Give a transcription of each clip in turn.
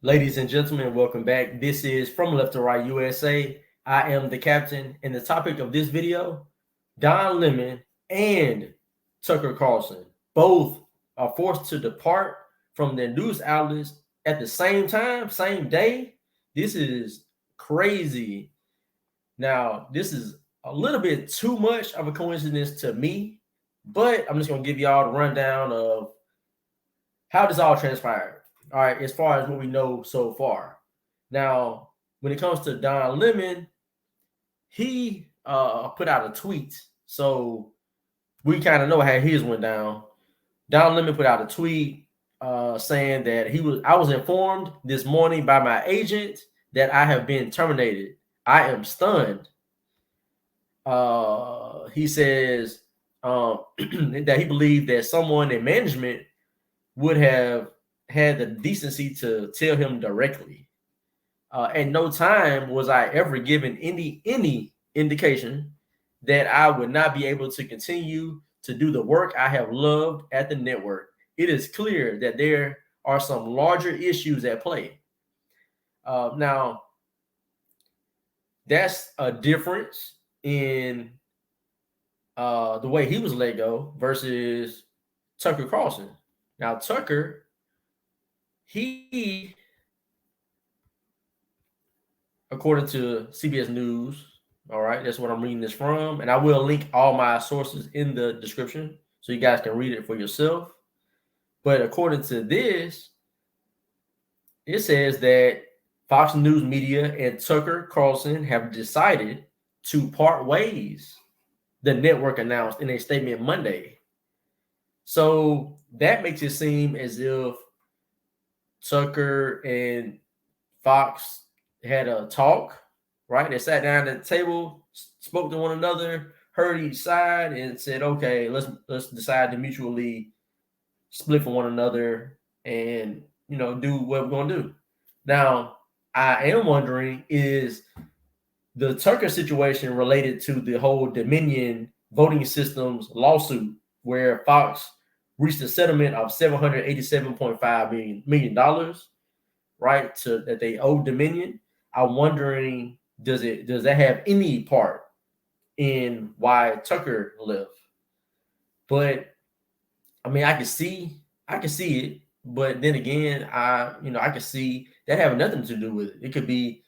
Ladies and gentlemen, welcome back. This is From Left to Right USA. I am the captain, and the topic of this video, Don Lemon and Tucker Carlson, both are forced to depart from their news outlets at the same time, same day. This is crazy. Now, this is a little bit too much of a coincidence to me, but I'm just going to give y'all the rundown of how this all transpired. All right, as far as what we know so far. Now, when it comes to Don Lemon, he put out a tweet, so we kind of know how his went down. Don Lemon put out a tweet saying that I was informed this morning by my agent that I have been terminated. I am stunned. He says that he believed that someone in management would have had the decency to tell him directly. At no time was I ever given any indication that I would not be able to continue to do the work I have loved at the network. It is clear that there are some larger issues at play. Now, that's a difference in the way he was let go versus Tucker Carlson. Now, Tucker, he, according to CBS News, all right, that's what I'm reading this from, and I will link all my sources in the description so you guys can read it for yourself. But according to this, it says that Fox News Media and Tucker Carlson have decided to part ways, the network announced in a statement Monday. So that makes it seem as if Tucker and Fox had a talk, right? They sat down at the table, spoke to one another, heard each side, and said, "Okay, let's decide to mutually split from one another and do what we're gonna do." Now, I am wondering, is the Tucker situation related to the whole Dominion voting systems lawsuit where Fox reached a settlement of $787.5 million, right? That they owe Dominion. I'm wondering, does that have any part in why Tucker left? But I mean, I can see it, but then again, I can see that having nothing to do with it. It could be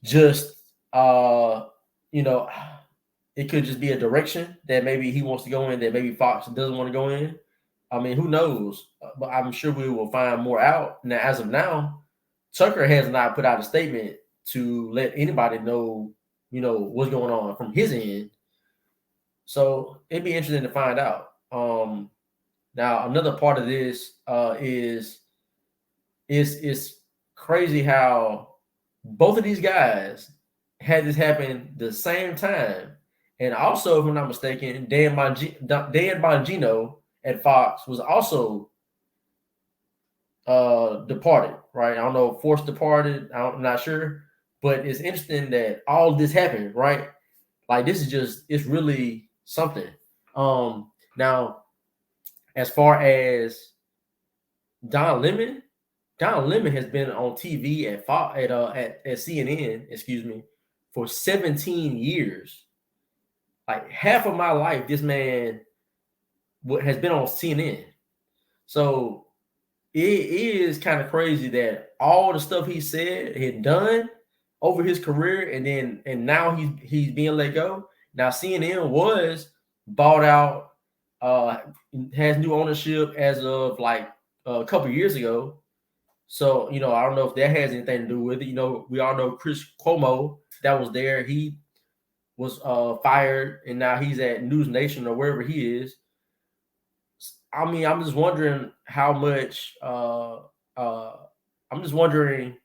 just it could just be a direction that maybe he wants to go in that maybe Fox doesn't want to go in. I mean, who knows? But I'm sure we will find more out. Now, as of now, Tucker has not put out a statement to let anybody know, what's going on from his end. So it'd be interesting to find out. Now, another part of this is crazy how both of these guys had this happen the same time. And also, if I'm not mistaken, Dan Bongino at Fox was also departed, right? I don't know, forced departed. I'm not sure. But it's interesting that all this happened, right? Like, this is it's really something. Now, as far as Don Lemon has been on TV at CNN, for 17 years. Like, half of my life, this man has been on CNN. So it is kind of crazy that all the stuff he said and done over his career, and now he's being let go. Now, CNN was bought out, has new ownership as of like a couple of years ago. So, I don't know if that has anything to do with it. We all know Chris Cuomo that was there. He was fired, and now he's at News Nation or wherever he is. I mean, I'm just wondering how much. I'm just wondering,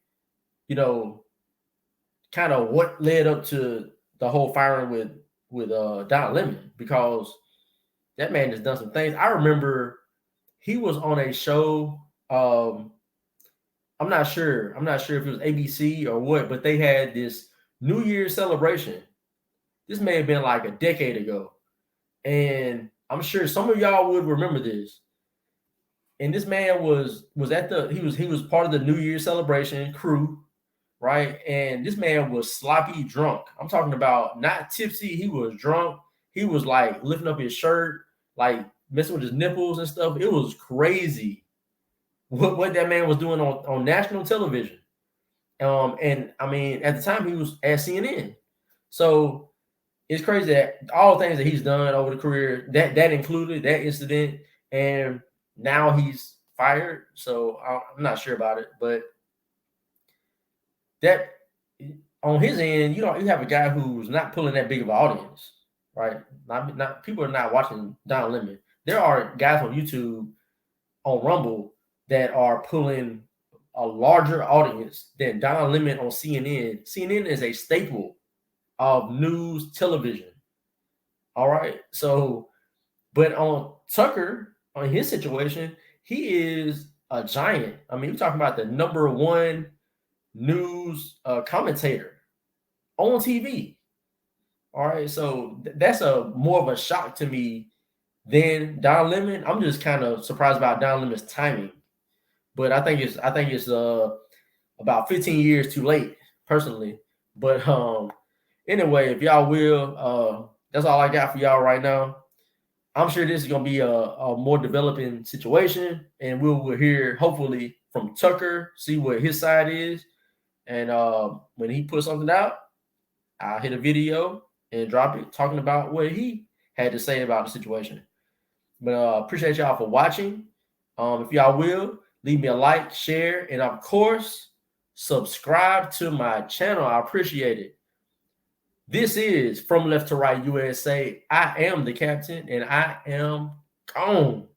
kind of what led up to the whole firing with Don Lemon, because that man has done some things. I remember he was on a show. I'm not sure if it was ABC or what, but they had this New Year's celebration. This may have been like a decade ago. And I'm sure some of y'all would remember this. And this man was at he was part of the New Year celebration crew, right? And this man was sloppy drunk. I'm talking about not tipsy. He was drunk. He was like lifting up his shirt, like messing with his nipples and stuff. It was crazy what that man was doing on national television. And I mean, at the time he was at CNN. So it's crazy that all things that he's done over the career, that included that incident, and now he's fired. So I'm not sure about it, but that on his end, you have a guy who's not pulling that big of an audience, right? Not people are not watching Don Lemon. There are guys on YouTube, on Rumble, that are pulling a larger audience than Don Lemon on CNN. CNN is a staple of news television. All right. So, but on Tucker, on his situation, he is a giant. I mean, we're talking about the #1 news commentator on TV. All right. So that's more of a shock to me than Don Lemon. I'm just kind of surprised about Don Lemon's timing. But I think it's about 15 years too late, personally. But anyway, if y'all will, that's all I got for y'all right now. I'm sure this is gonna be a more developing situation, and we'll hear hopefully from Tucker, see what his side is, and when he puts something out, I'll hit a video and drop it talking about what he had to say about the situation. But appreciate y'all for watching. If y'all will, leave me a like, share, and of course, subscribe to my channel. I appreciate it. This is From Left to Right USA. I am the captain, and I am gone.